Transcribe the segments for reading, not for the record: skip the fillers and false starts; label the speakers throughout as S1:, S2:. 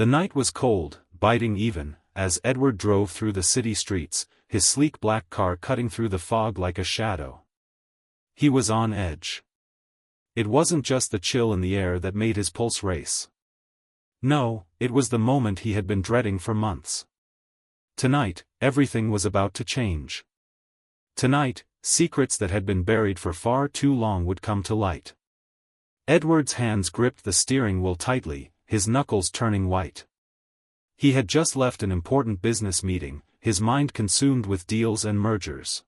S1: The night was cold, biting even, as Edward drove through the city streets, his sleek black car cutting through the fog like a shadow. He was on edge. It wasn't just the chill in the air that made his pulse race. No, it was the moment he had been dreading for months. Tonight, everything was about to change. Tonight, secrets that had been buried for far too long would come to light. Edward's hands gripped the steering wheel tightly, his knuckles turning white. He had just left an important business meeting, his mind consumed with deals and mergers.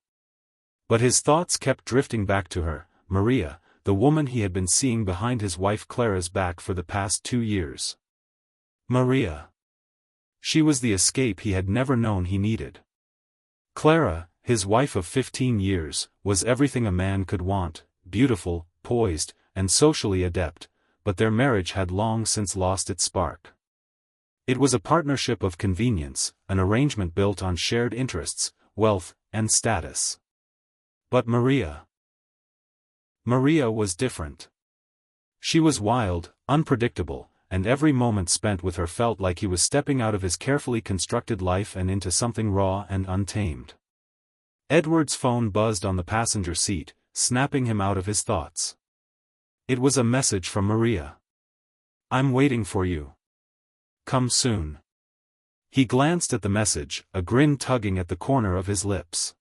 S1: But his thoughts kept drifting back to her, Maria, the woman he had been seeing behind his wife Clara's back for the past 2 years. Maria. She was the escape he had never known he needed. Clara, his wife of 15 years, was everything a man could want, beautiful, poised, and socially adept, but their marriage had long since lost its spark. It was a partnership of convenience, an arrangement built on shared interests, wealth, and status. But Maria was different. She was wild, unpredictable, and every moment spent with her felt like he was stepping out of his carefully constructed life and into something raw and untamed. Edward's phone buzzed on the passenger seat, snapping him out of his thoughts. It was a message from Maria. "I'm waiting for you. Come soon." He glanced at the message, a grin tugging at the corner of his lips.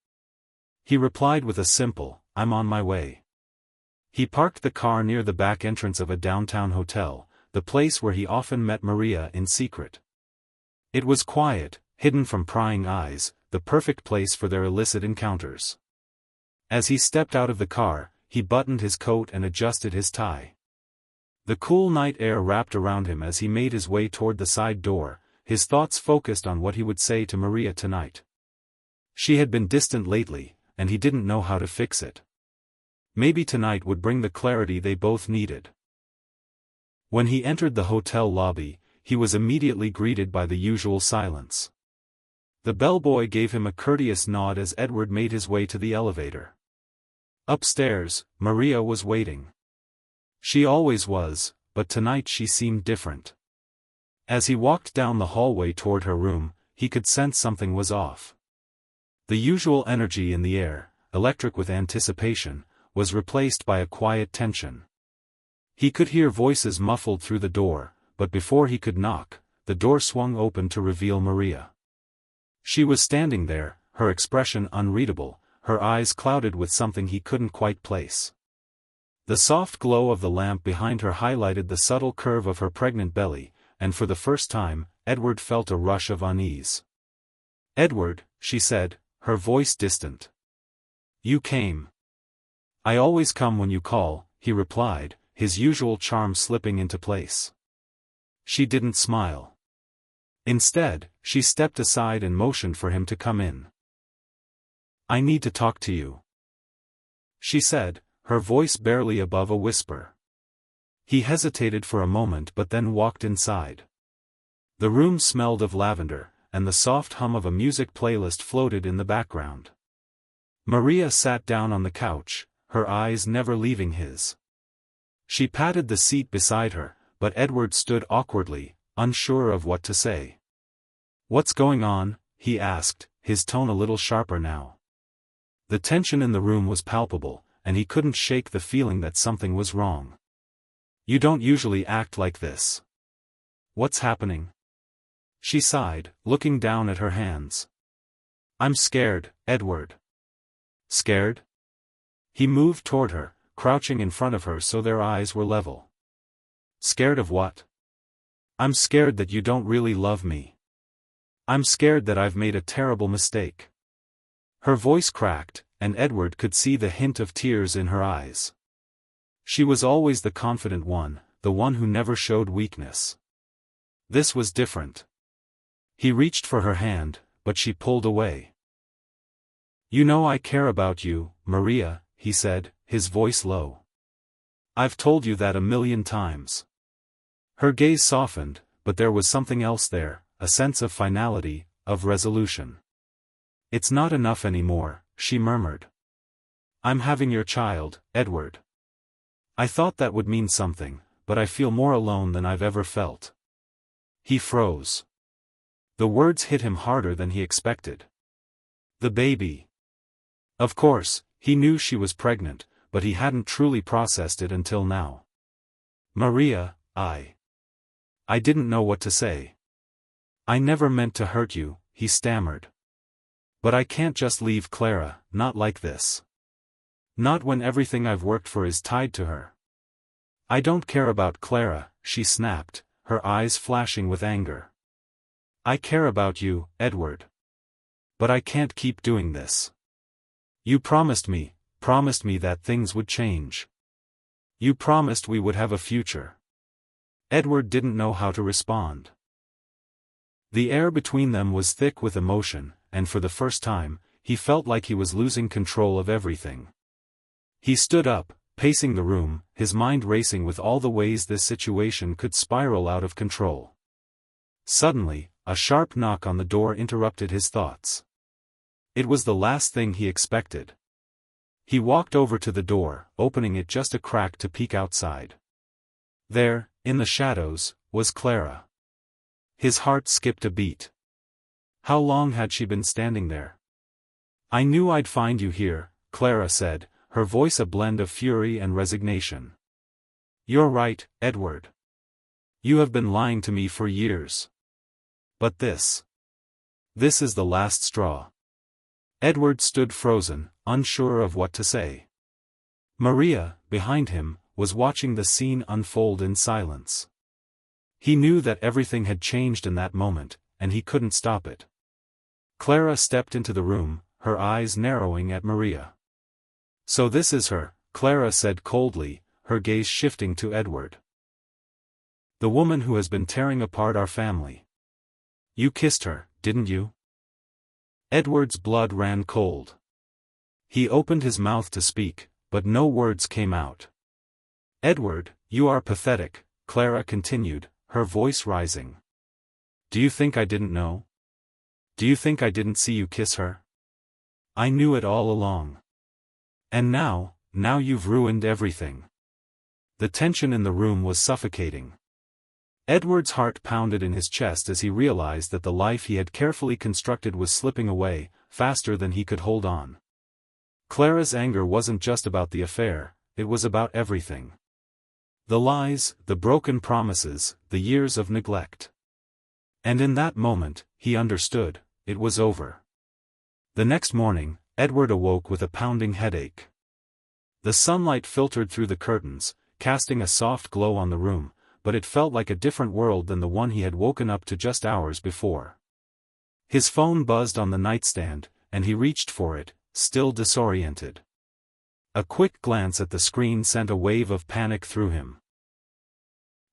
S1: He replied with a simple, "I'm on my way." He parked the car near the back entrance of a downtown hotel, the place where he often met Maria in secret. It was quiet, hidden from prying eyes, the perfect place for their illicit encounters. As he stepped out of the car, he buttoned his coat and adjusted his tie. The cool night air wrapped around him as he made his way toward the side door, his thoughts focused on what he would say to Maria tonight. She had been distant lately, and he didn't know how to fix it. Maybe tonight would bring the clarity they both needed. When he entered the hotel lobby, he was immediately greeted by the usual silence. The bellboy gave him a courteous nod as Edward made his way to the elevator. Upstairs, Maria was waiting. She always was, but tonight she seemed different. As he walked down the hallway toward her room, he could sense something was off. The usual energy in the air, electric with anticipation, was replaced by a quiet tension. He could hear voices muffled through the door, but before he could knock, the door swung open to reveal Maria. She was standing there, her expression unreadable, her eyes clouded with something he couldn't quite place. The soft glow of the lamp behind her highlighted the subtle curve of her pregnant belly, and for the first time, Edward felt a rush of unease. "Edward," she said, her voice distant. "You came." "I always come when you call," he replied, his usual charm slipping into place. She didn't smile. Instead, she stepped aside and motioned for him to come in. "I need to talk to you," she said, her voice barely above a whisper. He hesitated for a moment but then walked inside. The room smelled of lavender, and the soft hum of a music playlist floated in the background. Maria sat down on the couch, her eyes never leaving his. She patted the seat beside her, but Edward stood awkwardly, unsure of what to say. "What's going on?" he asked, his tone a little sharper now. The tension in the room was palpable, and he couldn't shake the feeling that something was wrong. "You don't usually act like this. What's happening?" She sighed, looking down at her hands. "I'm scared, Edward." "Scared?" He moved toward her, crouching in front of her so their eyes were level. "Scared of what?" "I'm scared that you don't really love me. I'm scared that I've made a terrible mistake." Her voice cracked, and Edward could see the hint of tears in her eyes. She was always the confident one, the one who never showed weakness. This was different. He reached for her hand, but she pulled away. "You know I care about you, Maria," he said, his voice low. "I've told you that 1,000,000 times." Her gaze softened, but there was something else there, a sense of finality, of resolution. "It's not enough anymore," she murmured. "I'm having your child, Edward. I thought that would mean something, but I feel more alone than I've ever felt." He froze. The words hit him harder than he expected. The baby. Of course, he knew she was pregnant, but he hadn't truly processed it until now. Maria, I didn't know what to say. I never meant to hurt you, he stammered. But I can't just leave Clara, not like this. Not when everything I've worked for is tied to her. I don't care about Clara, she snapped, her eyes flashing with anger. I care about you, Edward. But I can't keep doing this. You promised me that things would change. You promised we would have a future. Edward didn't know how to respond. The air between them was thick with emotion, and for the first time, he felt like he was losing control of everything. He stood up, pacing the room, his mind racing with all the ways this situation could spiral out of control. Suddenly, a sharp knock on the door interrupted his thoughts. It was the last thing he expected. He walked over to the door, opening it just a crack to peek outside. There, in the shadows, was Clara. His heart skipped a beat. How long had she been standing there? I knew I'd find you here, Clara said, her voice a blend of fury and resignation. You're right, Edward. You have been lying to me for years. But this is the last straw. Edward stood frozen, unsure of what to say. Maria, behind him, was watching the scene unfold in silence. He knew that everything had changed in that moment, and he couldn't stop it. Clara stepped into the room, her eyes narrowing at Maria. So this is her, Clara said coldly, her gaze shifting to Edward. The woman who has been tearing apart our family. You kissed her, didn't you? Edward's blood ran cold. He opened his mouth to speak, but no words came out. Edward, you are pathetic, Clara continued, her voice rising. Do you think I didn't know? Do you think I didn't see you kiss her? I knew it all along. And now you've ruined everything. The tension in the room was suffocating. Edward's heart pounded in his chest as he realized that the life he had carefully constructed was slipping away, faster than he could hold on. Clara's anger wasn't just about the affair, it was about everything. The lies, the broken promises, the years of neglect. And in that moment, he understood, it was over. The next morning, Edward awoke with a pounding headache. The sunlight filtered through the curtains, casting a soft glow on the room, but it felt like a different world than the one he had woken up to just hours before. His phone buzzed on the nightstand, and he reached for it, still disoriented. A quick glance at the screen sent a wave of panic through him.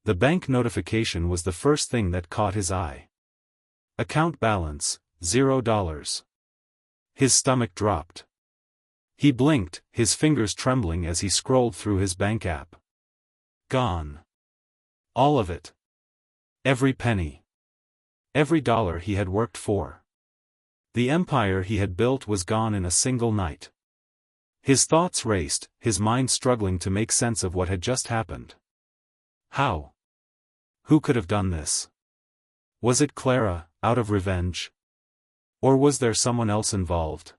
S1: The bank notification was the first thing that caught his eye. Account balance, $0. His stomach dropped. He blinked, his fingers trembling as he scrolled through his bank app. Gone. All of it. Every penny. Every dollar he had worked for. The empire he had built was gone in a single night. His thoughts raced, his mind struggling to make sense of what had just happened. How? Who could have done this? Was it Clara, out of revenge? Or was there someone else involved?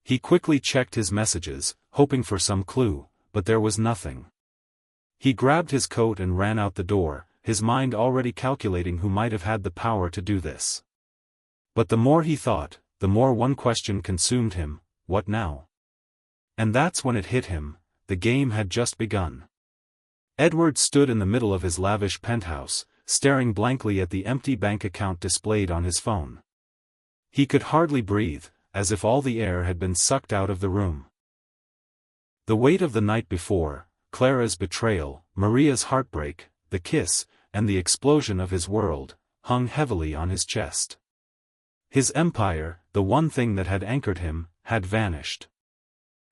S1: He quickly checked his messages, hoping for some clue, but there was nothing. He grabbed his coat and ran out the door, his mind already calculating who might have had the power to do this. But the more he thought, the more one question consumed him: what now? And that's when it hit him, the game had just begun. Edward stood in the middle of his lavish penthouse, staring blankly at the empty bank account displayed on his phone. He could hardly breathe, as if all the air had been sucked out of the room. The weight of the night before, Clara's betrayal, Maria's heartbreak, the kiss, and the explosion of his world, hung heavily on his chest. His empire, the one thing that had anchored him, had vanished.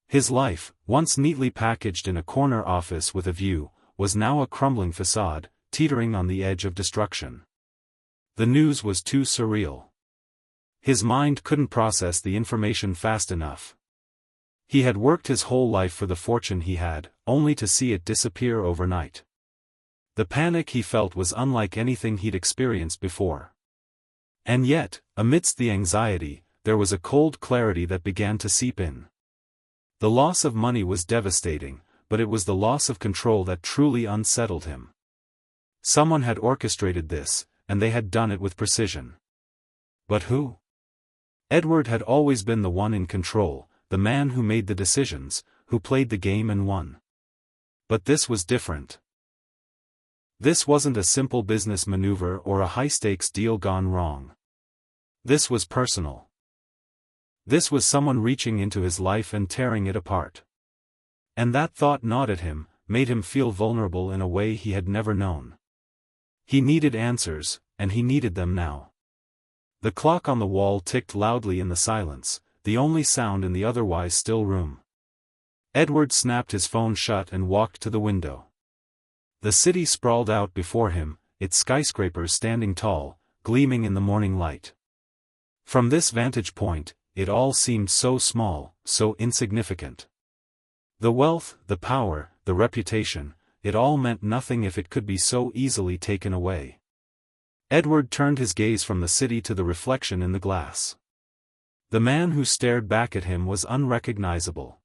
S1: His life, once neatly packaged in a corner office with a view, was now a crumbling facade, teetering on the edge of destruction. The news was too surreal. His mind couldn't process the information fast enough. He had worked his whole life for the fortune he had, only to see it disappear overnight. The panic he felt was unlike anything he'd experienced before. And yet, amidst the anxiety, there was a cold clarity that began to seep in. The loss of money was devastating, but it was the loss of control that truly unsettled him. Someone had orchestrated this, and they had done it with precision. But who? Edward had always been the one in control, the man who made the decisions, who played the game and won. But this was different. This wasn't a simple business maneuver or a high-stakes deal gone wrong. This was personal. This was someone reaching into his life and tearing it apart. And that thought gnawed at him, made him feel vulnerable in a way he had never known. He needed answers, and he needed them now. The clock on the wall ticked loudly in the silence, the only sound in the otherwise still room. Edward snapped his phone shut and walked to the window. The city sprawled out before him, its skyscrapers standing tall, gleaming in the morning light. From this vantage point, it all seemed so small, so insignificant. The wealth, the power, the reputation, it all meant nothing if it could be so easily taken away. Edward turned his gaze from the city to the reflection in the glass. The man who stared back at him was unrecognizable.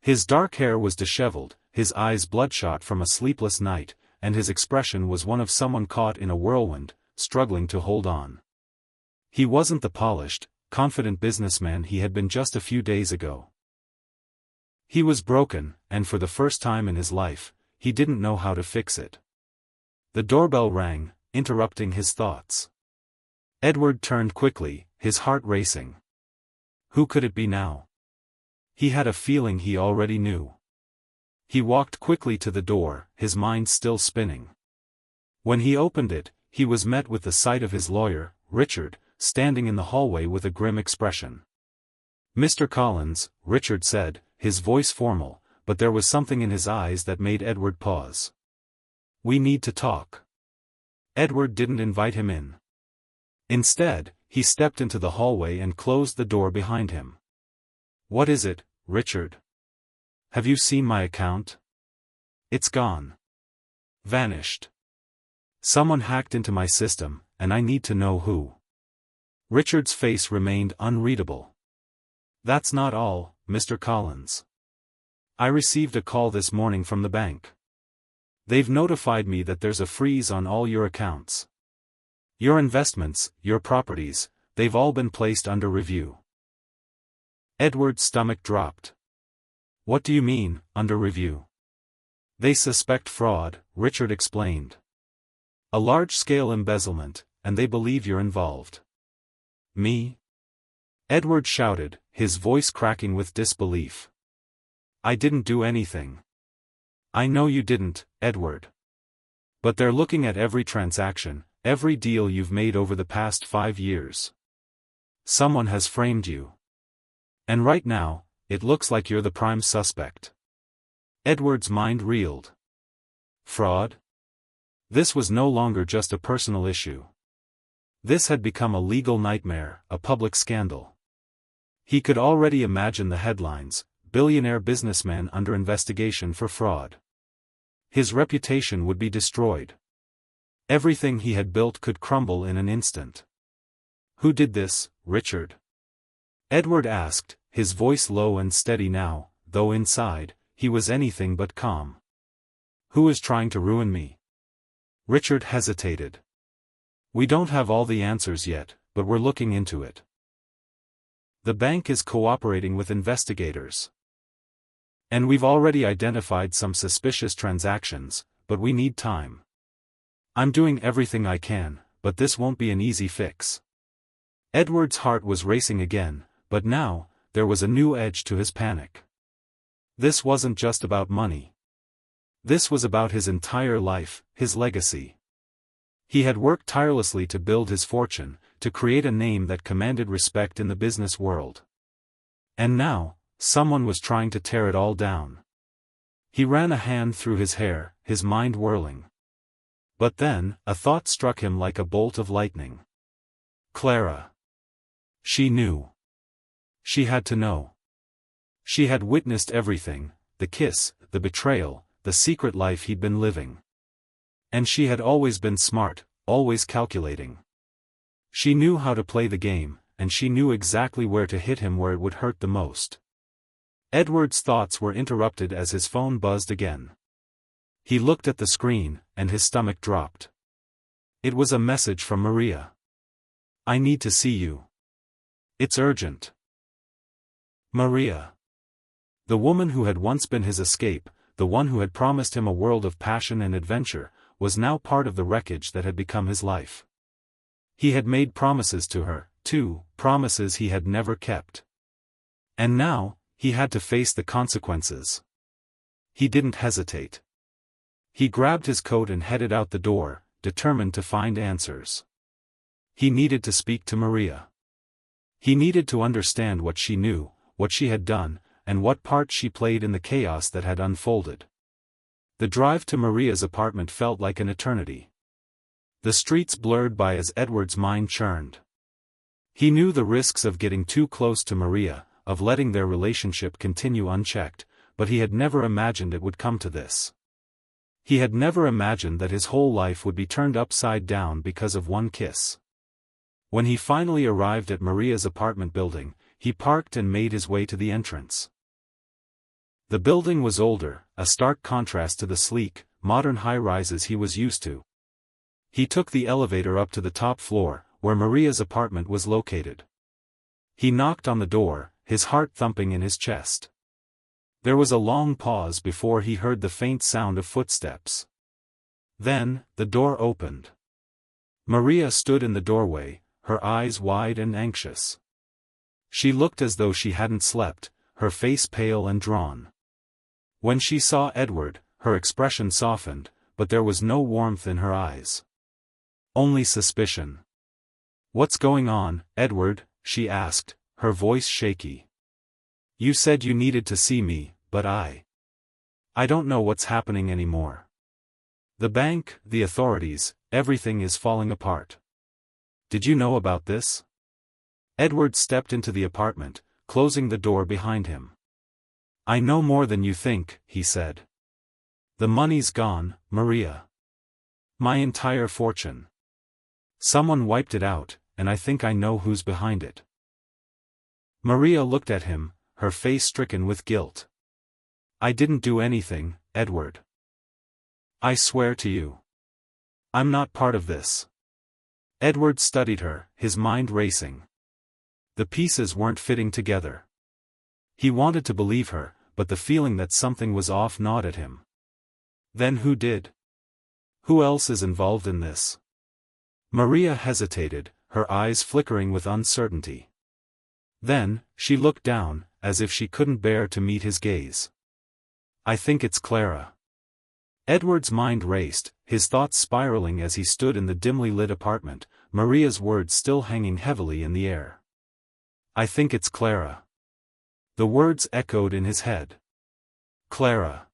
S1: His dark hair was disheveled, his eyes bloodshot from a sleepless night, and his expression was one of someone caught in a whirlwind, struggling to hold on. He wasn't the polished, confident businessman he had been just a few days ago. He was broken, and for the first time in his life, he didn't know how to fix it. The doorbell rang, interrupting his thoughts. Edward turned quickly, his heart racing. Who could it be now? He had a feeling he already knew. He walked quickly to the door, his mind still spinning. When he opened it, he was met with the sight of his lawyer, Richard, standing in the hallway with a grim expression. "Mr. Collins," Richard said, his voice formal, but there was something in his eyes that made Edward pause. "We need to talk." Edward didn't invite him in. Instead, he stepped into the hallway and closed the door behind him. "What is it, Richard? Have you seen my account? It's gone. Vanished. Someone hacked into my system, and I need to know who." Richard's face remained unreadable. "That's not all, Mr. Collins. I received a call this morning from the bank. They've notified me that there's a freeze on all your accounts. Your investments, your properties, they've all been placed under review." Edward's stomach dropped. "What do you mean, under review?" "They suspect fraud," Richard explained. "A large-scale embezzlement, and they believe you're involved." "Me?" Edward shouted, his voice cracking with disbelief. "I didn't do anything." "I know you didn't, Edward. But they're looking at every transaction, every deal you've made over the past 5 years. Someone has framed you. And right now, it looks like you're the prime suspect." Edward's mind reeled. Fraud? This was no longer just a personal issue. This had become a legal nightmare, a public scandal. He could already imagine the headlines: "Billionaire businessman under investigation for fraud." His reputation would be destroyed. Everything he had built could crumble in an instant. "Who did this, Richard?" Edward asked, his voice low and steady now, though inside, he was anything but calm. "Who is trying to ruin me?" Richard hesitated. "We don't have all the answers yet, but we're looking into it. The bank is cooperating with investigators. And we've already identified some suspicious transactions, but we need time. I'm doing everything I can, but this won't be an easy fix." Edward's heart was racing again, but now, there was a new edge to his panic. This wasn't just about money. This was about his entire life, his legacy. He had worked tirelessly to build his fortune, to create a name that commanded respect in the business world. And now, someone was trying to tear it all down. He ran a hand through his hair, his mind whirling. But then, a thought struck him like a bolt of lightning. Clara. She knew. She had to know. She had witnessed everything: the kiss, the betrayal, the secret life he'd been living. And she had always been smart, always calculating. She knew how to play the game, and she knew exactly where to hit him where it would hurt the most. Edward's thoughts were interrupted as his phone buzzed again. He looked at the screen, and his stomach dropped. It was a message from Maria. "I need to see you. It's urgent." Maria. The woman who had once been his escape, the one who had promised him a world of passion and adventure, was now part of the wreckage that had become his life. He had made promises to her, too, promises he had never kept. And now, he had to face the consequences. He didn't hesitate. He grabbed his coat and headed out the door, determined to find answers. He needed to speak to Maria. He needed to understand what she knew, what she had done, and what part she played in the chaos that had unfolded. The drive to Maria's apartment felt like an eternity. The streets blurred by as Edward's mind churned. He knew the risks of getting too close to Maria, of letting their relationship continue unchecked, but he had never imagined it would come to this. He had never imagined that his whole life would be turned upside down because of one kiss. When he finally arrived at Maria's apartment building, he parked and made his way to the entrance. The building was older, a stark contrast to the sleek, modern high-rises he was used to. He took the elevator up to the top floor, where Maria's apartment was located. He knocked on the door, his heart thumping in his chest. There was a long pause before he heard the faint sound of footsteps. Then, the door opened. Maria stood in the doorway, her eyes wide and anxious. She looked as though she hadn't slept, her face pale and drawn. When she saw Edward, her expression softened, but there was no warmth in her eyes. Only suspicion. "What's going on, Edward?" she asked, her voice shaky. "You said you needed to see me, but I don't know what's happening anymore. The bank, the authorities, everything is falling apart. Did you know about this?" Edward stepped into the apartment, closing the door behind him. "I know more than you think," he said. "The money's gone, Maria. My entire fortune. Someone wiped it out, and I think I know who's behind it." Maria looked at him, her face stricken with guilt. "I didn't do anything, Edward. I swear to you. I'm not part of this." Edward studied her, his mind racing. The pieces weren't fitting together. He wanted to believe her, but the feeling that something was off gnawed at him. Then who did? Who else is involved in this? Maria hesitated, her eyes flickering with uncertainty. Then, she looked down, as if she couldn't bear to meet his gaze. "I think it's Clara." Edward's mind raced, his thoughts spiraling as he stood in the dimly lit apartment, Maria's words still hanging heavily in the air. "I think it's Clara." The words echoed in his head. Clara.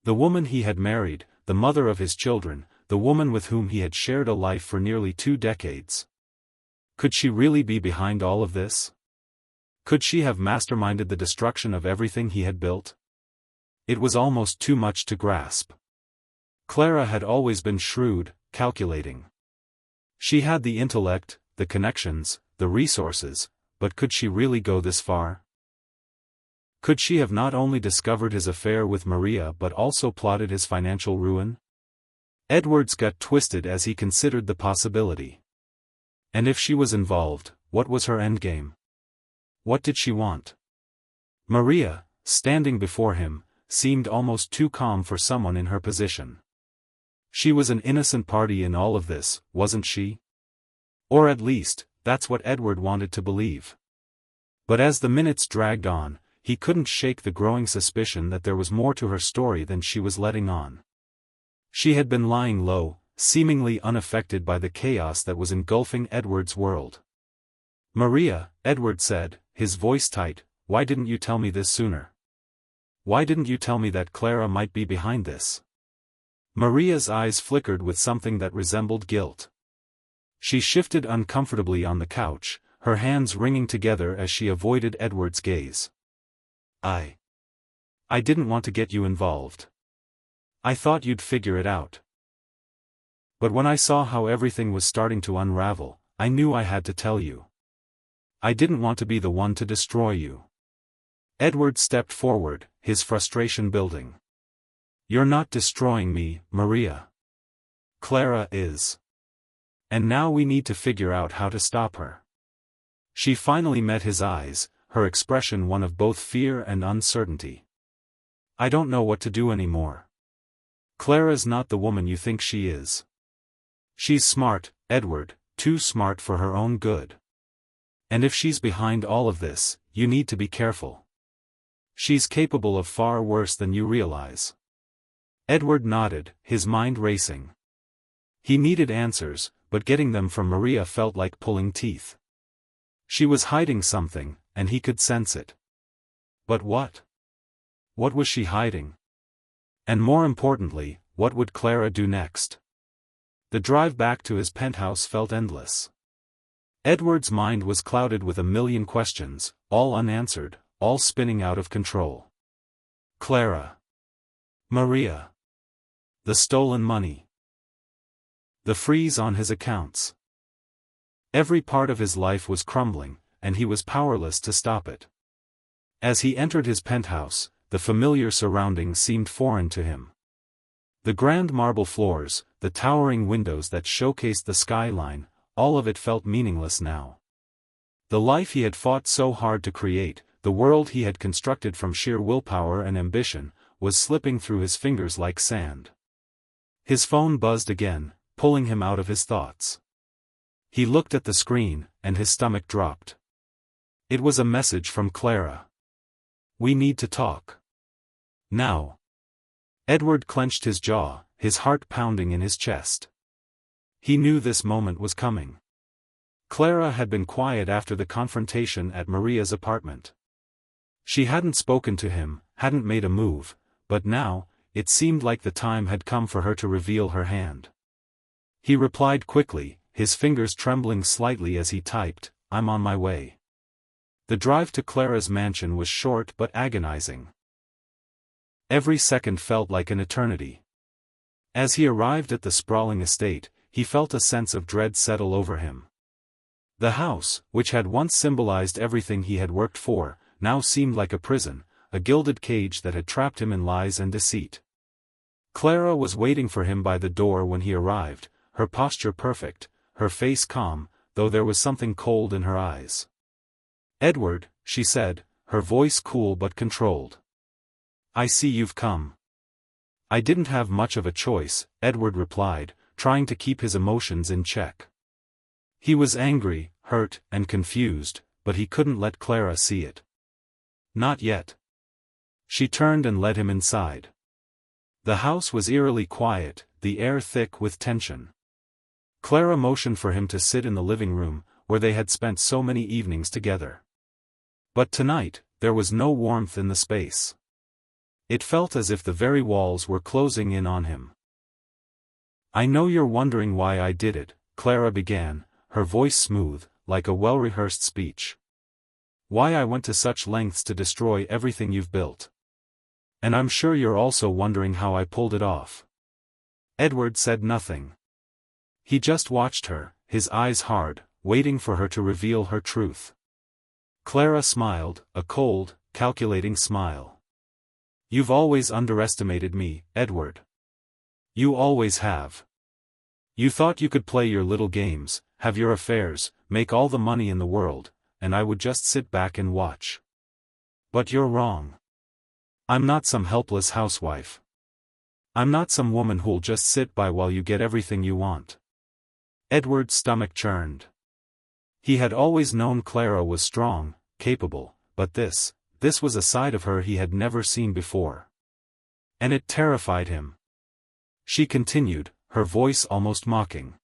S1: The woman he had married, the mother of his children, the woman with whom he had shared a life for nearly 2 decades. Could she really be behind all of this? Could she have masterminded the destruction of everything he had built? It was almost too much to grasp. Clara had always been shrewd, calculating. She had the intellect, the connections, the resources, but could she really go this far? Could she have not only discovered his affair with Maria but also plotted his financial ruin? Edward's gut twisted as he considered the possibility. And if she was involved, what was her endgame? What did she want? Maria, standing before him, seemed almost too calm for someone in her position. She was an innocent party in all of this, wasn't she? Or at least, that's what Edward wanted to believe. But as the minutes dragged on, he couldn't shake the growing suspicion that there was more to her story than she was letting on. She had been lying low, seemingly unaffected by the chaos that was engulfing Edward's world. "Maria," Edward said, his voice tight, "why didn't you tell me this sooner? Why didn't you tell me that Clara might be behind this?" Maria's eyes flickered with something that resembled guilt. She shifted uncomfortably on the couch, her hands wringing together as she avoided Edward's gaze. I didn't want to get you involved. I thought you'd figure it out. But when I saw how everything was starting to unravel, I knew I had to tell you. I didn't want to be the one to destroy you. Edward stepped forward, his frustration building. You're not destroying me, Maria. Clara is. And now we need to figure out how to stop her. She finally met his eyes, her expression one of both fear and uncertainty. I don't know what to do anymore. Clara's not the woman you think she is. She's smart, Edward, too smart for her own good. And if she's behind all of this, you need to be careful. She's capable of far worse than you realize. Edward nodded, his mind racing. He needed answers, but getting them from Maria felt like pulling teeth. She was hiding something, and he could sense it. But what? What was she hiding? And more importantly, what would Clara do next? The drive back to his penthouse felt endless. Edward's mind was clouded with a million questions, all unanswered, all spinning out of control. Clara. Maria. The stolen money. The freeze on his accounts. Every part of his life was crumbling, and he was powerless to stop it. As he entered his penthouse, the familiar surroundings seemed foreign to him. The grand marble floors, the towering windows that showcased the skyline, all of it felt meaningless now. The life he had fought so hard to create, the world he had constructed from sheer willpower and ambition, was slipping through his fingers like sand. His phone buzzed again, pulling him out of his thoughts. He looked at the screen, and his stomach dropped. It was a message from Clara. We need to talk. Now. Edward clenched his jaw, his heart pounding in his chest. He knew this moment was coming. Clara had been quiet after the confrontation at Maria's apartment. She hadn't spoken to him, hadn't made a move, but now, it seemed like the time had come for her to reveal her hand. He replied quickly, his fingers trembling slightly as he typed, I'm on my way. The drive to Clara's mansion was short but agonizing. Every second felt like an eternity. As he arrived at the sprawling estate, he felt a sense of dread settle over him. The house, which had once symbolized everything he had worked for, now seemed like a prison, a gilded cage that had trapped him in lies and deceit. Clara was waiting for him by the door when he arrived, her posture perfect, her face calm, though there was something cold in her eyes. Edward, she said, her voice cool but controlled. I see you've come. I didn't have much of a choice, Edward replied, trying to keep his emotions in check. He was angry, hurt, and confused, but he couldn't let Clara see it. Not yet. She turned and led him inside. The house was eerily quiet, the air thick with tension. Clara motioned for him to sit in the living room, where they had spent so many evenings together. But tonight, there was no warmth in the space. It felt as if the very walls were closing in on him. I know you're wondering why I did it, Clara began, her voice smooth, like a well-rehearsed speech. Why I went to such lengths to destroy everything you've built. And I'm sure you're also wondering how I pulled it off. Edward said nothing. He just watched her, his eyes hard, waiting for her to reveal her truth. Clara smiled, a cold, calculating smile. You've always underestimated me, Edward. You always have. You thought you could play your little games, have your affairs, make all the money in the world, and I would just sit back and watch. But you're wrong. I'm not some helpless housewife. I'm not some woman who'll just sit by while you get everything you want. Edward's stomach churned. He had always known Clara was strong, capable, but this was a side of her he had never seen before. And it terrified him. She continued, her voice almost mocking.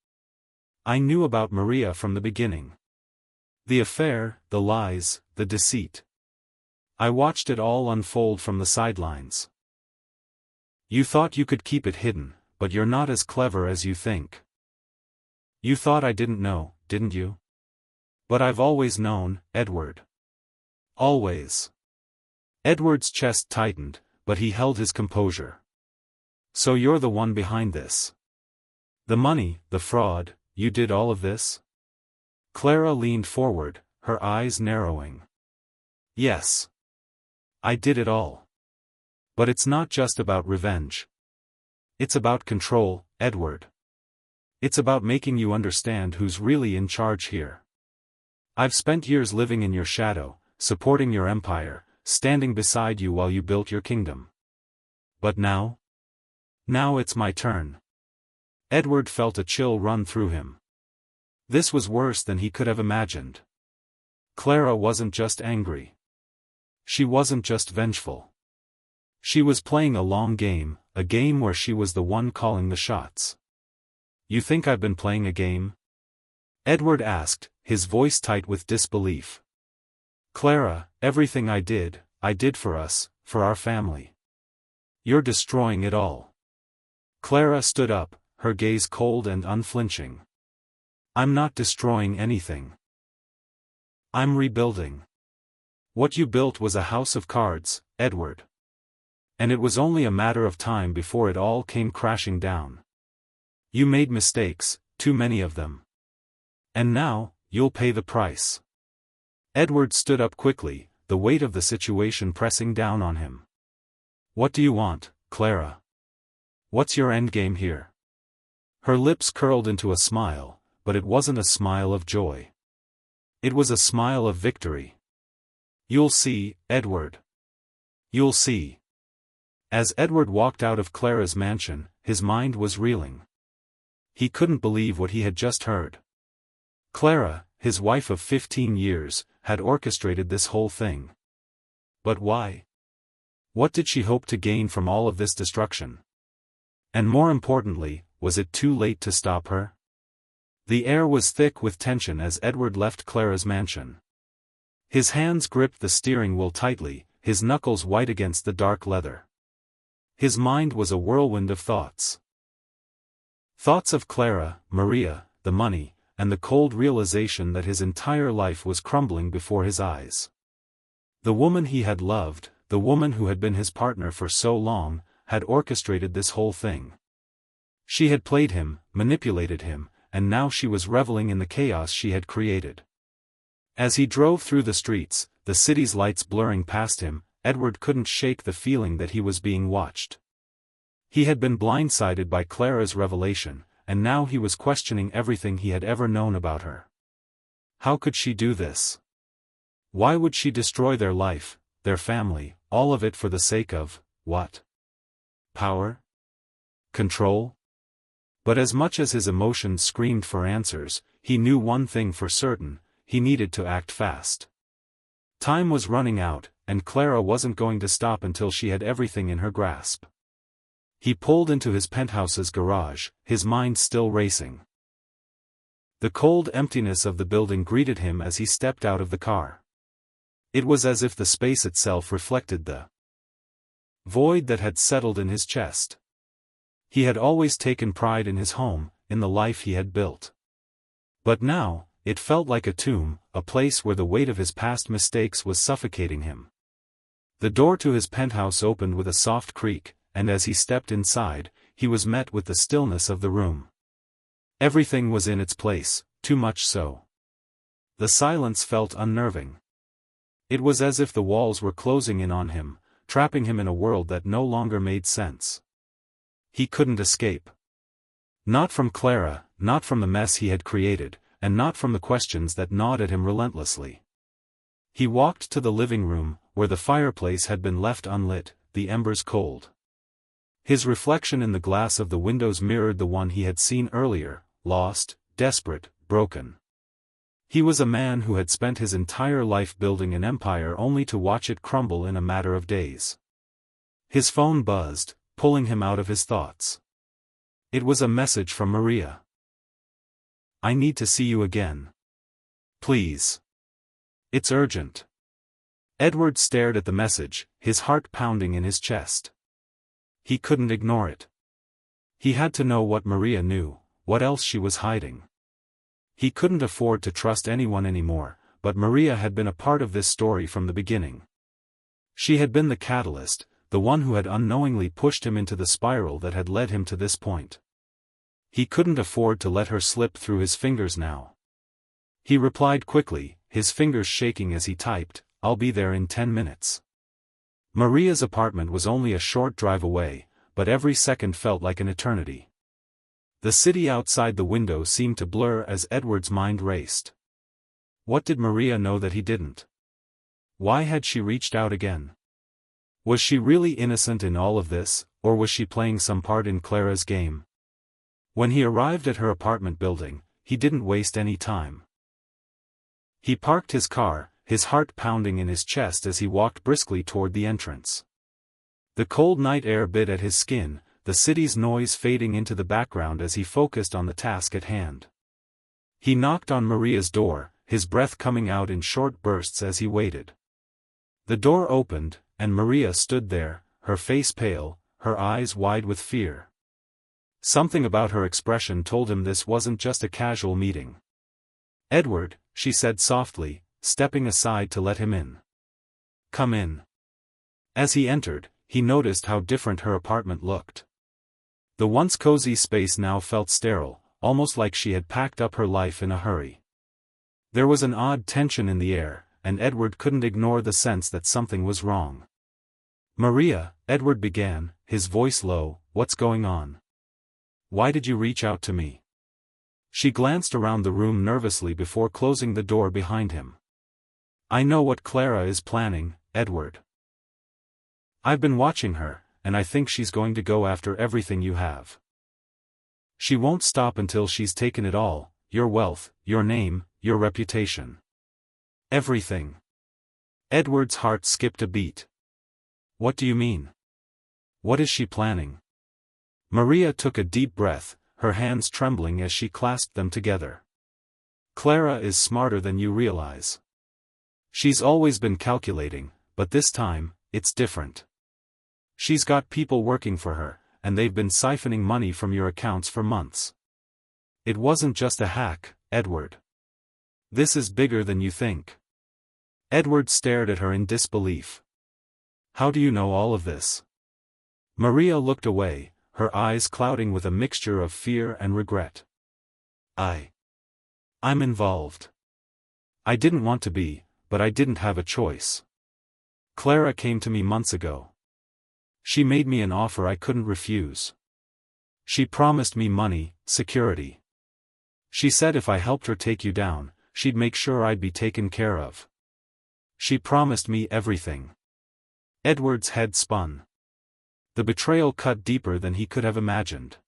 S1: I knew about Maria from the beginning. The affair, the lies, the deceit. I watched it all unfold from the sidelines. You thought you could keep it hidden, but you're not as clever as you think. You thought I didn't know, didn't you? But I've always known, Edward. Always. Edward's chest tightened, but he held his composure. So you're the one behind this. The money, the fraud, you did all of this? Clara leaned forward, her eyes narrowing. Yes. I did it all. But it's not just about revenge. It's about control, Edward. It's about making you understand who's really in charge here. I've spent years living in your shadow, supporting your empire, standing beside you while you built your kingdom. But now? Now it's my turn. Edward felt a chill run through him. This was worse than he could have imagined. Clara wasn't just angry. She wasn't just vengeful. She was playing a long game, a game where she was the one calling the shots. You think I've been playing a game? Edward asked, his voice tight with disbelief. Clara, everything I did for us, for our family. You're destroying it all. Clara stood up, her gaze cold and unflinching. I'm not destroying anything. I'm rebuilding. What you built was a house of cards, Edward. And it was only a matter of time before it all came crashing down. You made mistakes, too many of them. And now, you'll pay the price. Edward stood up quickly, the weight of the situation pressing down on him. What do you want, Clara? What's your endgame here? Her lips curled into a smile, but it wasn't a smile of joy. It was a smile of victory. You'll see, Edward. You'll see. As Edward walked out of Clara's mansion, his mind was reeling. He couldn't believe what he had just heard. Clara, his wife of 15 years, had orchestrated this whole thing. But why? What did she hope to gain from all of this destruction? And more importantly, was it too late to stop her? The air was thick with tension as Edward left Clara's mansion. His hands gripped the steering wheel tightly, his knuckles white against the dark leather. His mind was a whirlwind of thoughts. Thoughts of Clara, Maria, the money, and the cold realization that his entire life was crumbling before his eyes. The woman he had loved, the woman who had been his partner for so long, had orchestrated this whole thing. She had played him, manipulated him, and now she was reveling in the chaos she had created. As he drove through the streets, the city's lights blurring past him, Edward couldn't shake the feeling that he was being watched. He had been blindsided by Clara's revelation, and now he was questioning everything he had ever known about her. How could she do this? Why would she destroy their life, their family, all of it for the sake of, what? Power? Control? But as much as his emotions screamed for answers, he knew one thing for certain: he needed to act fast. Time was running out, and Clara wasn't going to stop until she had everything in her grasp. He pulled into his penthouse's garage, his mind still racing. The cold emptiness of the building greeted him as he stepped out of the car. It was as if the space itself reflected the void that had settled in his chest. He had always taken pride in his home, in the life he had built. But now, it felt like a tomb, a place where the weight of his past mistakes was suffocating him. The door to his penthouse opened with a soft creak, and as he stepped inside, he was met with the stillness of the room. Everything was in its place, too much so. The silence felt unnerving. It was as if the walls were closing in on him, trapping him in a world that no longer made sense. He couldn't escape. Not from Clara, not from the mess he had created, and not from the questions that gnawed at him relentlessly. He walked to the living room, where the fireplace had been left unlit, the embers cold. His reflection in the glass of the windows mirrored the one he had seen earlier, lost, desperate, broken. He was a man who had spent his entire life building an empire only to watch it crumble in a matter of days. His phone buzzed, pulling him out of his thoughts. It was a message from Maria. "I need to see you again. Please. It's urgent." Edward stared at the message, his heart pounding in his chest. He couldn't ignore it. He had to know what Maria knew, what else she was hiding. He couldn't afford to trust anyone anymore, but Maria had been a part of this story from the beginning. She had been the catalyst, the one who had unknowingly pushed him into the spiral that had led him to this point. He couldn't afford to let her slip through his fingers now. He replied quickly, his fingers shaking as he typed, "I'll be there in 10 minutes." Maria's apartment was only a short drive away, but every second felt like an eternity. The city outside the window seemed to blur as Edward's mind raced. What did Maria know that he didn't? Why had she reached out again? Was she really innocent in all of this, or was she playing some part in Clara's game? When he arrived at her apartment building, he didn't waste any time. He parked his car, his heart pounding in his chest as he walked briskly toward the entrance. The cold night air bit at his skin, the city's noise fading into the background as he focused on the task at hand. He knocked on Maria's door, his breath coming out in short bursts as he waited. The door opened, and Maria stood there, her face pale, her eyes wide with fear. Something about her expression told him this wasn't just a casual meeting. "Edward," she said softly, stepping aside to let him in. "Come in." As he entered, he noticed how different her apartment looked. The once cozy space now felt sterile, almost like she had packed up her life in a hurry. There was an odd tension in the air, and Edward couldn't ignore the sense that something was wrong. "Maria," Edward began, his voice low, "what's going on? Why did you reach out to me?" She glanced around the room nervously before closing the door behind him. "I know what Clara is planning, Edward. I've been watching her, and I think she's going to go after everything you have. She won't stop until she's taken it all, your wealth, your name, your reputation. Everything." Edward's heart skipped a beat. "What do you mean? What is she planning?" Maria took a deep breath, her hands trembling as she clasped them together. "Clara is smarter than you realize. She's always been calculating, but this time, it's different. She's got people working for her, and they've been siphoning money from your accounts for months. It wasn't just a hack, Edward. This is bigger than you think." Edward stared at her in disbelief. "How do you know all of this?" Maria looked away, her eyes clouding with a mixture of fear and regret. I'm involved. I didn't want to be, but I didn't have a choice. Clara came to me months ago. She made me an offer I couldn't refuse. She promised me money, security. She said if I helped her take you down, she'd make sure I'd be taken care of. She promised me everything." Edward's head spun. The betrayal cut deeper than he could have imagined.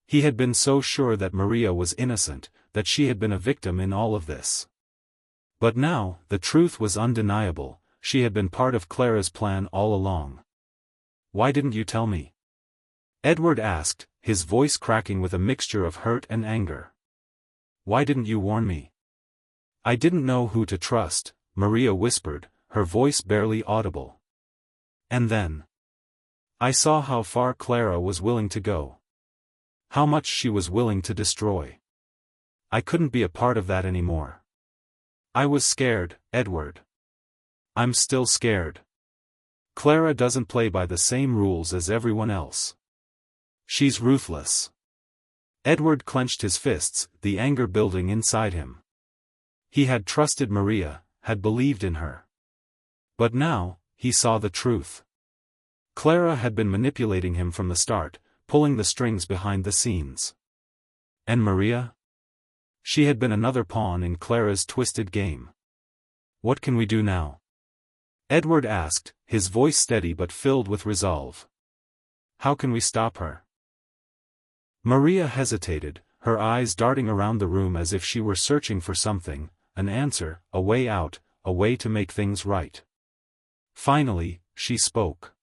S1: He had been so sure that Maria was innocent, that she had been a victim in all of this. But now, the truth was undeniable, she had been part of Clara's plan all along. "Why didn't you tell me?" Edward asked, his voice cracking with a mixture of hurt and anger. "Why didn't you warn me?" "I didn't know who to trust," Maria whispered, her voice barely audible. "And then I saw how far Clara was willing to go. How much she was willing to destroy. I couldn't be a part of that anymore. I was scared, Edward. I'm still scared. Clara doesn't play by the same rules as everyone else. She's ruthless." Edward clenched his fists, the anger building inside him. He had trusted Maria, had believed in her. But now, he saw the truth. Clara had been manipulating him from the start, pulling the strings behind the scenes. And Maria? She had been another pawn in Clara's twisted game. "What can we do now?" Edward asked, his voice steady but filled with resolve. "How can we stop her?" Maria hesitated, her eyes darting around the room as if she were searching for something, an answer, a way out, a way to make things right. Finally, she spoke.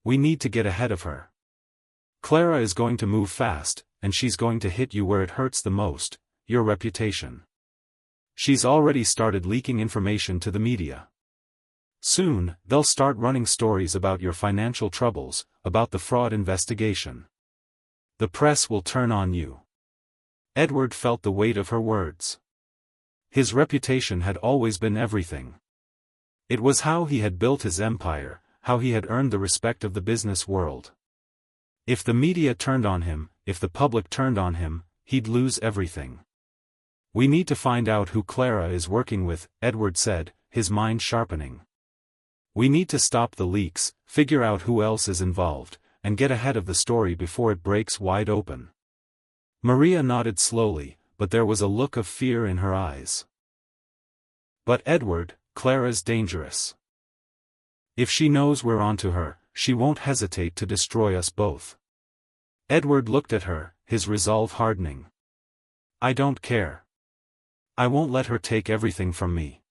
S1: "We need to get ahead of her. Clara is going to move fast, and she's going to hit you where it hurts the most, your reputation. She's already started leaking information to the media. Soon, they'll start running stories about your financial troubles, about the fraud investigation. The press will turn on you." Edward felt the weight of her words. His reputation had always been everything. It was how he had built his empire, how he had earned the respect of the business world. If the media turned on him, if the public turned on him, he'd lose everything. "We need to find out who Clara is working with," Edward said, his mind sharpening. "We need to stop the leaks, figure out who else is involved, and get ahead of the story before it breaks wide open." Maria nodded slowly, but there was a look of fear in her eyes. "But Edward, Clara's dangerous. If she knows we're onto her, she won't hesitate to destroy us both." Edward looked at her, his resolve hardening. "I don't care. I won't let her take everything from me."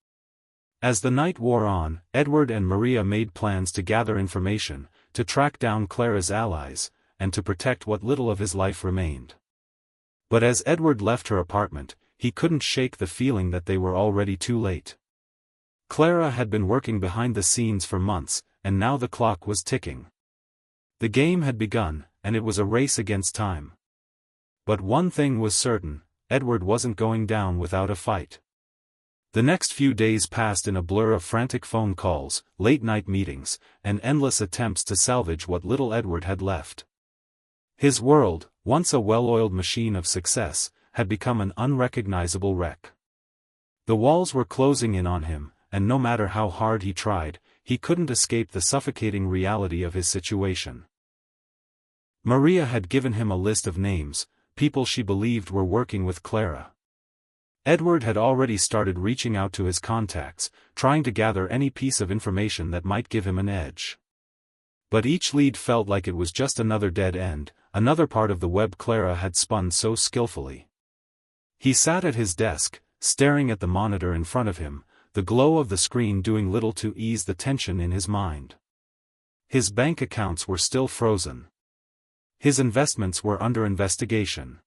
S1: As the night wore on, Edward and Maria made plans to gather information, to track down Clara's allies, and to protect what little of his life remained. But as Edward left her apartment, he couldn't shake the feeling that they were already too late. Clara had been working behind the scenes for months, and now the clock was ticking. The game had begun, and it was a race against time. But one thing was certain: Edward wasn't going down without a fight. The next few days passed in a blur of frantic phone calls, late-night meetings, and endless attempts to salvage what little Edward had left. His world, once a well-oiled machine of success, had become an unrecognizable wreck. The walls were closing in on him, and no matter how hard he tried, he couldn't escape the suffocating reality of his situation. Maria had given him a list of names, people she believed were working with Clara. Edward had already started reaching out to his contacts, trying to gather any piece of information that might give him an edge. But each lead felt like it was just another dead end, another part of the web Clara had spun so skillfully. He sat at his desk, staring at the monitor in front of him, the glow of the screen doing little to ease the tension in his mind. His bank accounts were still frozen. His investments were under investigation.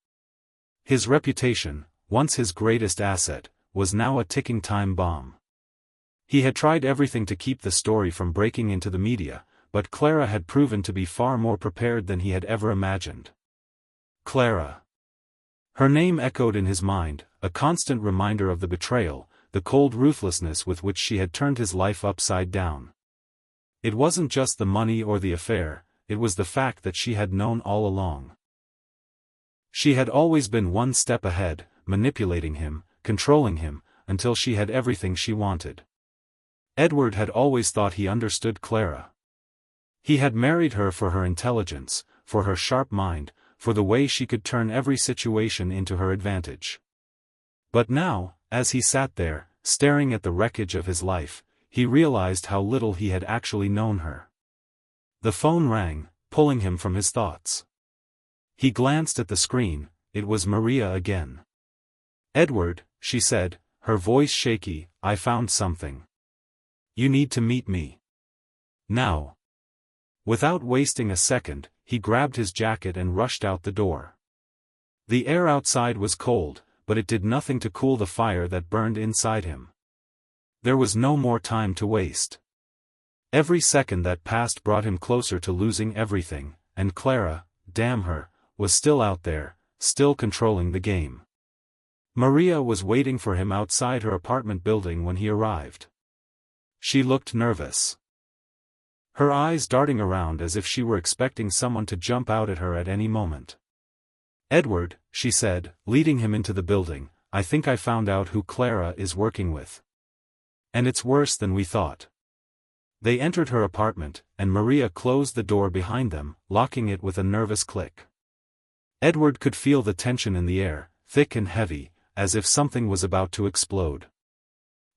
S1: His reputation, once his greatest asset, was now a ticking time bomb. He had tried everything to keep the story from breaking into the media, but Clara had proven to be far more prepared than he had ever imagined. Clara. Her name echoed in his mind, a constant reminder of the betrayal, the cold ruthlessness with which she had turned his life upside down. It wasn't just the money or the affair, it was the fact that she had known all along. She had always been one step ahead, manipulating him, controlling him, until she had everything she wanted. Edward had always thought he understood Clara. He had married her for her intelligence, for her sharp mind, for the way she could turn every situation into her advantage. But now, as he sat there, staring at the wreckage of his life, he realized how little he had actually known her. The phone rang, pulling him from his thoughts. He glanced at the screen. It was Maria again. "Edward," she said, her voice shaky, "I found something. You need to meet me. Now." Without wasting a second, he grabbed his jacket and rushed out the door. The air outside was cold, but it did nothing to cool the fire that burned inside him. There was no more time to waste. Every second that passed brought him closer to losing everything, and Clara, damn her, was still out there, still controlling the game. Maria was waiting for him outside her apartment building when he arrived. She looked nervous, her eyes darting around as if she were expecting someone to jump out at her at any moment. "Edward," she said, leading him into the building, "I think I found out who Clara is working with. And it's worse than we thought." They entered her apartment, and Maria closed the door behind them, locking it with a nervous click. Edward could feel the tension in the air, thick and heavy, as if something was about to explode.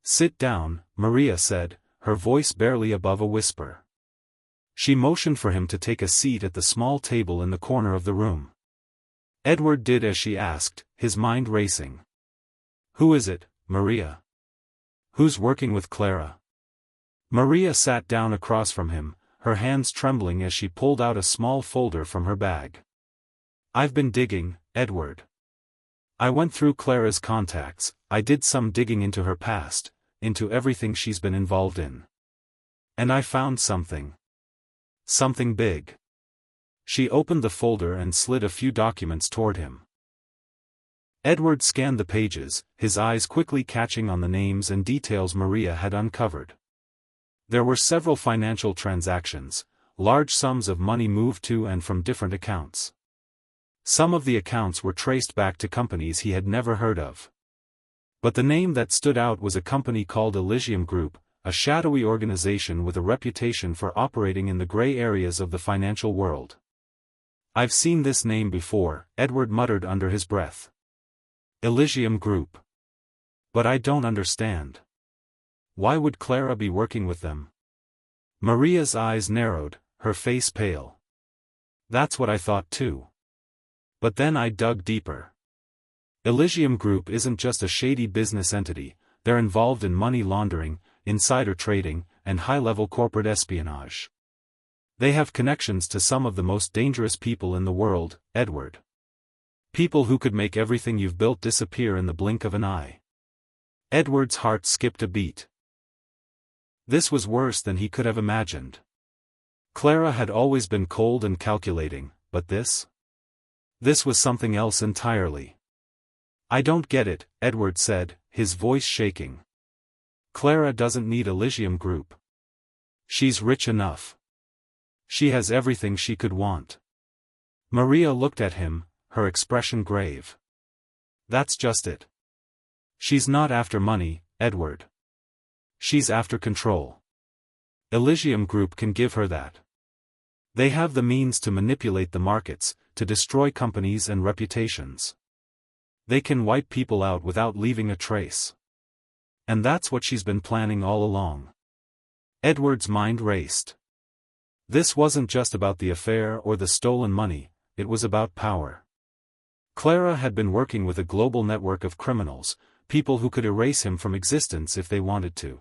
S1: "Sit down," Maria said, her voice barely above a whisper. She motioned for him to take a seat at the small table in the corner of the room. Edward did as she asked, his mind racing. "Who is it, Maria? Who's working with Clara?" Maria sat down across from him, her hands trembling as she pulled out a small folder from her bag. "I've been digging, Edward. I went through Clara's contacts, I did some digging into her past, into everything she's been involved in. And I found something. Something big." She opened the folder and slid a few documents toward him. Edward scanned the pages, his eyes quickly catching on the names and details Maria had uncovered. There were several financial transactions, large sums of money moved to and from different accounts. Some of the accounts were traced back to companies he had never heard of. But the name that stood out was a company called Elysium Group, a shadowy organization with a reputation for operating in the gray areas of the financial world. "I've seen this name before," Edward muttered under his breath. "Elysium Group. But I don't understand. Why would Clara be working with them?" Maria's eyes narrowed, her face pale. "That's what I thought too. But then I dug deeper. Elysium Group isn't just a shady business entity, they're involved in money laundering, insider trading, and high-level corporate espionage. They have connections to some of the most dangerous people in the world, Edward. People who could make everything you've built disappear in the blink of an eye." Edward's heart skipped a beat. This was worse than he could have imagined. Clara had always been cold and calculating, but this? This was something else entirely. "I don't get it," Edward said, his voice shaking. "Clara doesn't need Elysium Group. She's rich enough. She has everything she could want." Maria looked at him, her expression grave. "That's just it. She's not after money, Edward. She's after control. Elysium Group can give her that. They have the means to manipulate the markets, to destroy companies and reputations. They can wipe people out without leaving a trace. And that's what she's been planning all along." Edward's mind raced. This wasn't just about the affair or the stolen money, it was about power. Clara had been working with a global network of criminals, people who could erase him from existence if they wanted to.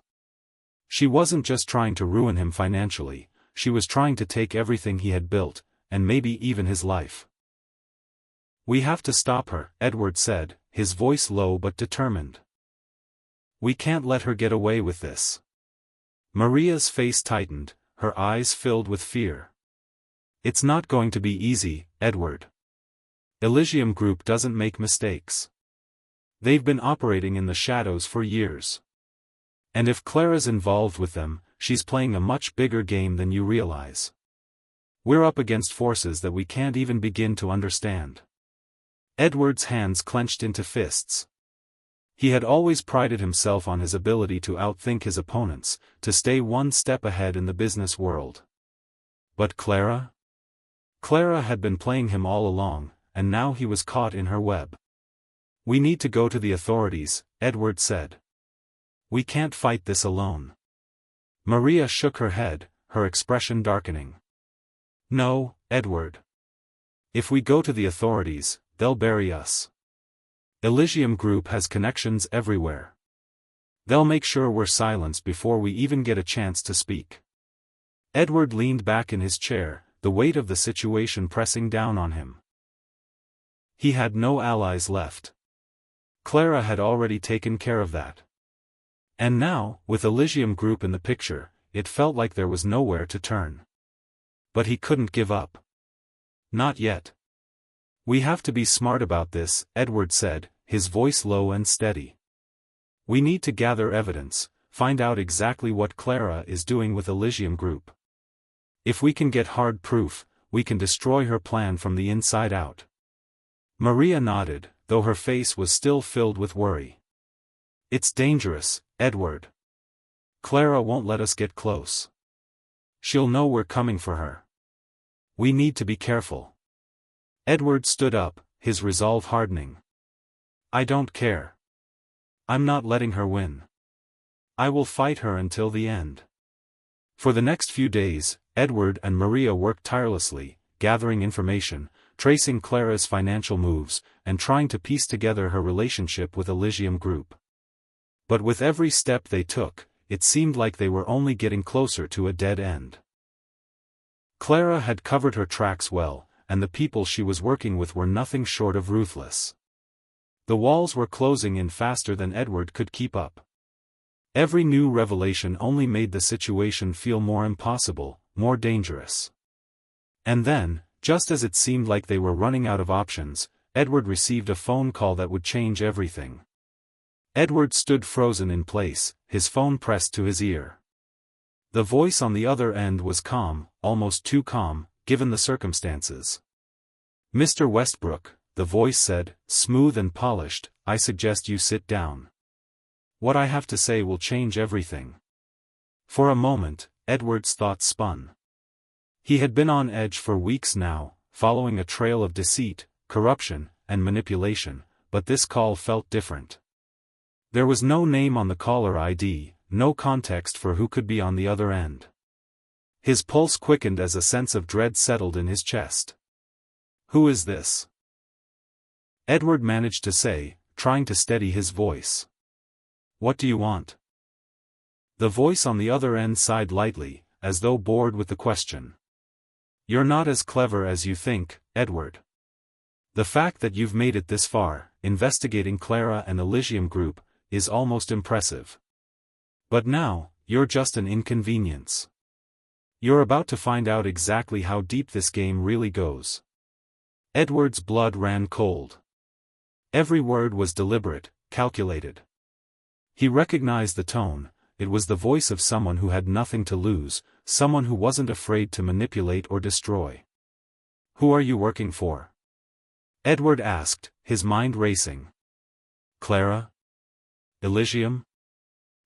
S1: She wasn't just trying to ruin him financially, she was trying to take everything he had built, and maybe even his life. "We have to stop her," Edward said, his voice low but determined. "We can't let her get away with this." Maria's face tightened, her eyes filled with fear. "It's not going to be easy, Edward. Elysium Group doesn't make mistakes. They've been operating in the shadows for years. And if Clara's involved with them, she's playing a much bigger game than you realize. We're up against forces that we can't even begin to understand." Edward's hands clenched into fists. He had always prided himself on his ability to outthink his opponents, to stay one step ahead in the business world. But Clara? Clara had been playing him all along, and now he was caught in her web. "We need to go to the authorities," Edward said. "We can't fight this alone." Maria shook her head, her expression darkening. "No, Edward. If we go to the authorities, they'll bury us. Elysium Group has connections everywhere. They'll make sure we're silenced before we even get a chance to speak." Edward leaned back in his chair, the weight of the situation pressing down on him. He had no allies left. Clara had already taken care of that. And now, with Elysium Group in the picture, it felt like there was nowhere to turn. But he couldn't give up. Not yet. "We have to be smart about this," Edward said, his voice low and steady. "We need to gather evidence, find out exactly what Clara is doing with Elysium Group. If we can get hard proof, we can destroy her plan from the inside out." Maria nodded, though her face was still filled with worry. "It's dangerous, Edward. Clara won't let us get close. She'll know we're coming for her. We need to be careful." Edward stood up, his resolve hardening. "I don't care. I'm not letting her win. I will fight her until the end." For the next few days, Edward and Maria worked tirelessly, gathering information, tracing Clara's financial moves, and trying to piece together her relationship with Elysium Group. But with every step they took, it seemed like they were only getting closer to a dead end. Clara had covered her tracks well, and the people she was working with were nothing short of ruthless. The walls were closing in faster than Edward could keep up. Every new revelation only made the situation feel more impossible, more dangerous. And then, just as it seemed like they were running out of options, Edward received a phone call that would change everything. Edward stood frozen in place, his phone pressed to his ear. The voice on the other end was calm, almost too calm, given the circumstances. "Mr. Westbrook," the voice said, smooth and polished, "I suggest you sit down. What I have to say will change everything." For a moment, Edward's thoughts spun. He had been on edge for weeks now, following a trail of deceit, corruption, and manipulation, but this call felt different. There was no name on the caller ID, no context for who could be on the other end. His pulse quickened as a sense of dread settled in his chest. "Who is this?" Edward managed to say, trying to steady his voice. "What do you want?" The voice on the other end sighed lightly, as though bored with the question. "You're not as clever as you think, Edward. The fact that you've made it this far, investigating Clara and Elysium Group, is almost impressive. But now, you're just an inconvenience. You're about to find out exactly how deep this game really goes." Edward's blood ran cold. Every word was deliberate, calculated. He recognized the tone. It was the voice of someone who had nothing to lose, someone who wasn't afraid to manipulate or destroy. "Who are you working for?" Edward asked, his mind racing. "Clara? Elysium?"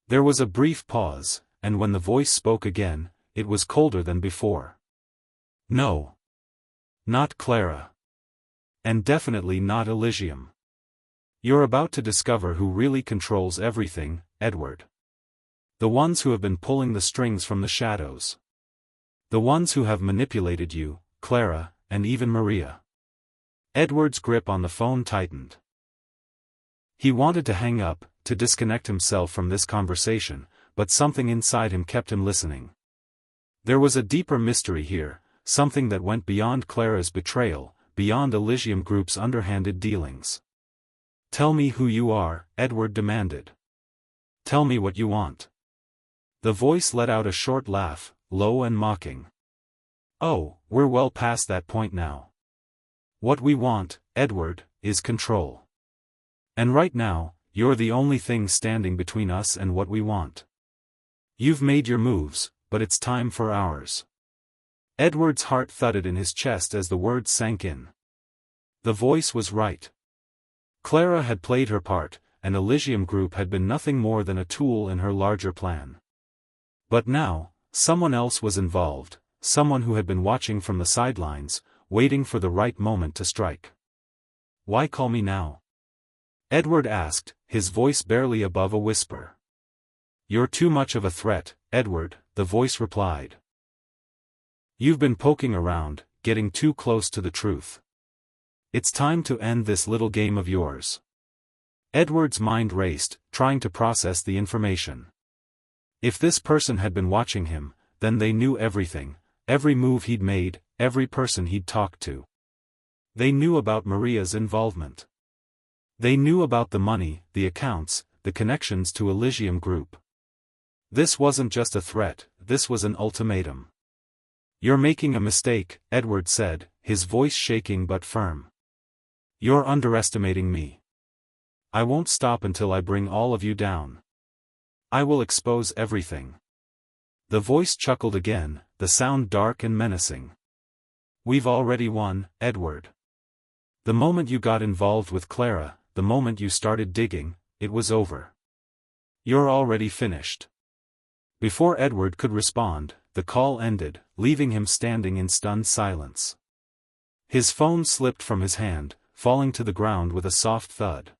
S1: There was a brief pause, and when the voice spoke again, it was colder than before. "No. Not Clara. And definitely not Elysium. You're about to discover who really controls everything, Edward. The ones who have been pulling the strings from the shadows. The ones who have manipulated you, Clara, and even Maria." Edward's grip on the phone tightened. He wanted to hang up, to disconnect himself from this conversation, but something inside him kept him listening. There was a deeper mystery here, something that went beyond Clara's betrayal, beyond Elysium Group's underhanded dealings. "Tell me who you are," Edward demanded. "Tell me what you want." The voice let out a short laugh, low and mocking. "Oh, we're well past that point now. What we want, Edward, is control. And right now, you're the only thing standing between us and what we want. You've made your moves, but it's time for ours." Edward's heart thudded in his chest as the words sank in. The voice was right. Clara had played her part, and Elysium Group had been nothing more than a tool in her larger plan. But now, someone else was involved, someone who had been watching from the sidelines, waiting for the right moment to strike. "Why call me now?" Edward asked, his voice barely above a whisper. "You're too much of a threat, Edward," the voice replied. "You've been poking around, getting too close to the truth. It's time to end this little game of yours." Edward's mind raced, trying to process the information. If this person had been watching him, then they knew everything, every move he'd made, every person he'd talked to. They knew about Maria's involvement. They knew about the money, the accounts, the connections to Elysium Group. This wasn't just a threat, this was an ultimatum. "You're making a mistake," Edward said, his voice shaking but firm. "You're underestimating me. I won't stop until I bring all of you down. I will expose everything." The voice chuckled again, the sound dark and menacing. "We've already won, Edward. The moment you got involved with Clara, the moment you started digging, it was over. You're already finished." Before Edward could respond, the call ended, leaving him standing in stunned silence. His phone slipped from his hand, falling to the ground with a soft thud.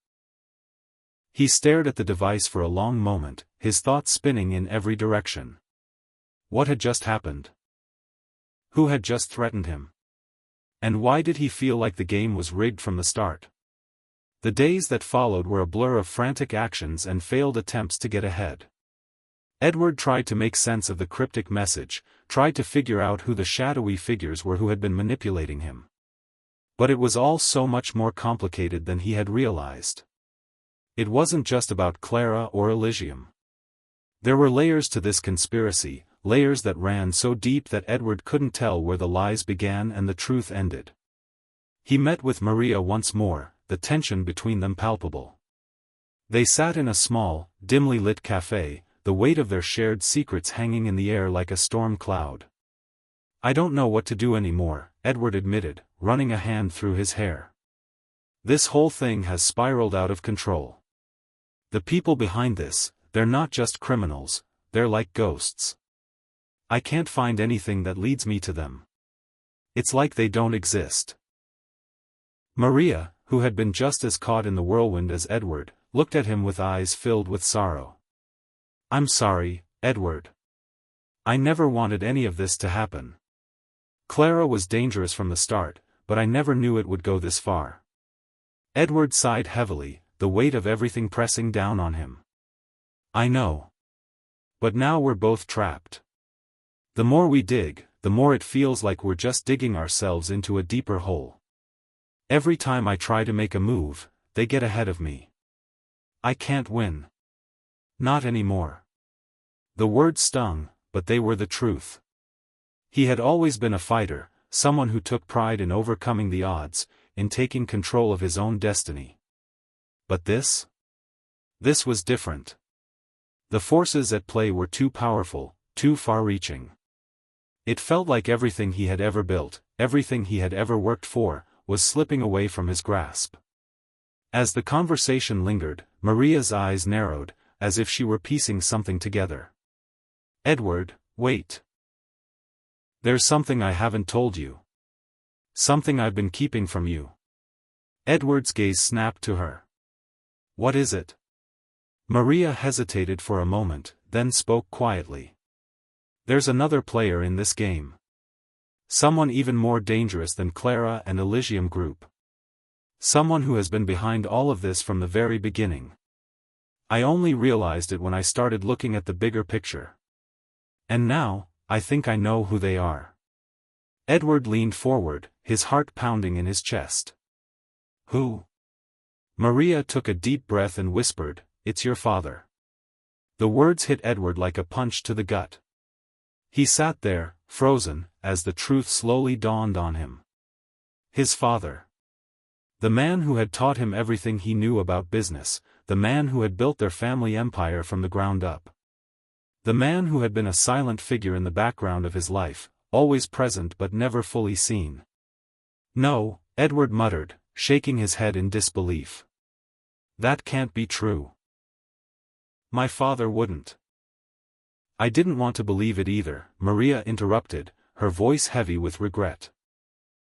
S1: He stared at the device for a long moment, his thoughts spinning in every direction. What had just happened? Who had just threatened him? And why did he feel like the game was rigged from the start? The days that followed were a blur of frantic actions and failed attempts to get ahead. Edward tried to make sense of the cryptic message, tried to figure out who the shadowy figures were who had been manipulating him. But it was all so much more complicated than he had realized. It wasn't just about Clara or Elysium. There were layers to this conspiracy, layers that ran so deep that Edward couldn't tell where the lies began and the truth ended. He met with Maria once more, the tension between them palpable. They sat in a small, dimly lit cafe, the weight of their shared secrets hanging in the air like a storm cloud. "I don't know what to do anymore," Edward admitted, running a hand through his hair. "This whole thing has spiraled out of control. The people behind this, they're not just criminals, they're like ghosts. I can't find anything that leads me to them. It's like they don't exist." Maria, who had been just as caught in the whirlwind as Edward, looked at him with eyes filled with sorrow. "I'm sorry, Edward. I never wanted any of this to happen. Clara was dangerous from the start, but I never knew it would go this far." Edward sighed heavily, the weight of everything pressing down on him. "I know. But now we're both trapped. The more we dig, the more it feels like we're just digging ourselves into a deeper hole. Every time I try to make a move, they get ahead of me. I can't win. Not anymore." The words stung, but they were the truth. He had always been a fighter, someone who took pride in overcoming the odds, in taking control of his own destiny. But this? This was different. The forces at play were too powerful, too far-reaching. It felt like everything he had ever built, everything he had ever worked for, was slipping away from his grasp. As the conversation lingered, Maria's eyes narrowed, as if she were piecing something together. "Edward, wait. There's something I haven't told you. Something I've been keeping from you." Edward's gaze snapped to her. "What is it?" Maria hesitated for a moment, then spoke quietly. "There's another player in this game. Someone even more dangerous than Clara and Elysium Group. Someone who has been behind all of this from the very beginning. I only realized it when I started looking at the bigger picture. And now, I think I know who they are." Edward leaned forward, his heart pounding in his chest. "Who?" Maria took a deep breath and whispered, "It's your father." The words hit Edward like a punch to the gut. He sat there, frozen, as the truth slowly dawned on him. His father. The man who had taught him everything he knew about business, the man who had built their family empire from the ground up. The man who had been a silent figure in the background of his life, always present but never fully seen. "No," Edward muttered, shaking his head in disbelief. "That can't be true. My father wouldn't." "I didn't want to believe it either," Maria interrupted, her voice heavy with regret.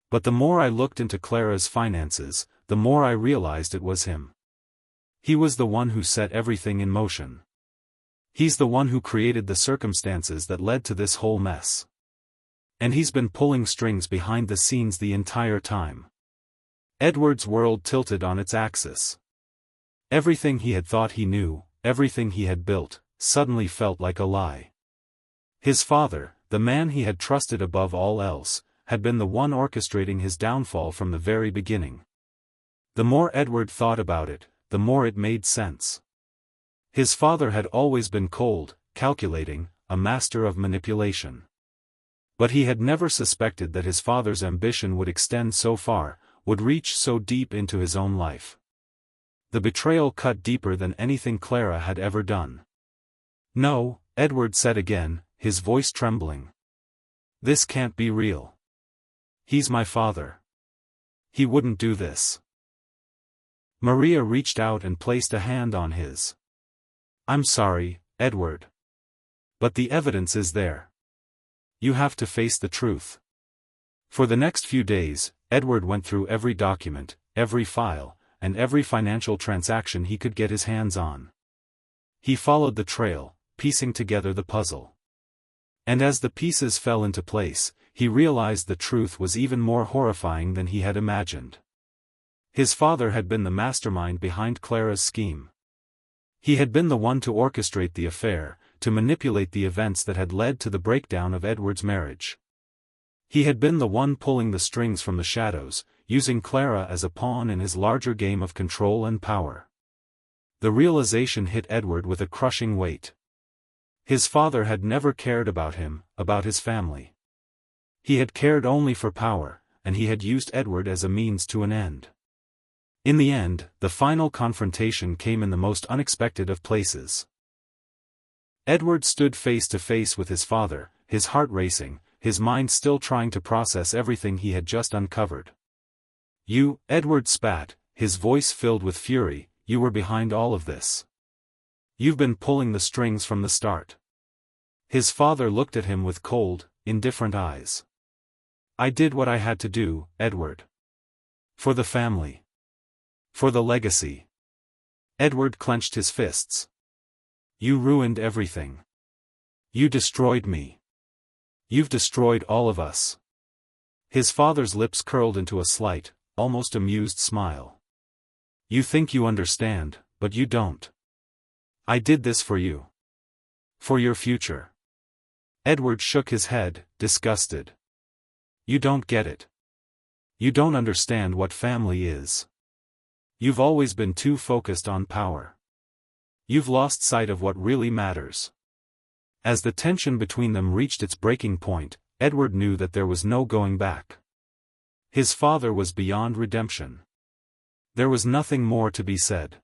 S1: "But the more I looked into Clara's finances, the more I realized it was him. He was the one who set everything in motion. He's the one who created the circumstances that led to this whole mess. And he's been pulling strings behind the scenes the entire time." Edward's world tilted on its axis. Everything he had thought he knew, everything he had built, suddenly felt like a lie. His father, the man he had trusted above all else, had been the one orchestrating his downfall from the very beginning. The more Edward thought about it, the more it made sense. His father had always been cold, calculating, a master of manipulation. But he had never suspected that his father's ambition would extend so far, would reach so deep into his own life. The betrayal cut deeper than anything Clara had ever done. "No," Edward said again, his voice trembling. "This can't be real. He's my father. He wouldn't do this." Maria reached out and placed a hand on his. "I'm sorry, Edward. But the evidence is there. You have to face the truth." For the next few days, Edward went through every document, every file, and every financial transaction he could get his hands on. He followed the trail, piecing together the puzzle. And as the pieces fell into place, he realized the truth was even more horrifying than he had imagined. His father had been the mastermind behind Clara's scheme. He had been the one to orchestrate the affair, to manipulate the events that had led to the breakdown of Edward's marriage. He had been the one pulling the strings from the shadows, using Clara as a pawn in his larger game of control and power. The realization hit Edward with a crushing weight. His father had never cared about him, about his family. He had cared only for power, and he had used Edward as a means to an end. In the end, the final confrontation came in the most unexpected of places. Edward stood face to face with his father, his heart racing, his mind still trying to process everything he had just uncovered. You, Edward spat, his voice filled with fury, you were behind all of this. You've been pulling the strings from the start. His father looked at him with cold, indifferent eyes. I did what I had to do, Edward. For the family. For the legacy. Edward clenched his fists. You ruined everything. You destroyed me. You've destroyed all of us. His father's lips curled into a slight, almost amused smile. You think you understand, but you don't. I did this for you. For your future. Edward shook his head, disgusted. You don't get it. You don't understand what family is. You've always been too focused on power. You've lost sight of what really matters. As the tension between them reached its breaking point, Edward knew that there was no going back. His father was beyond redemption. There was nothing more to be said.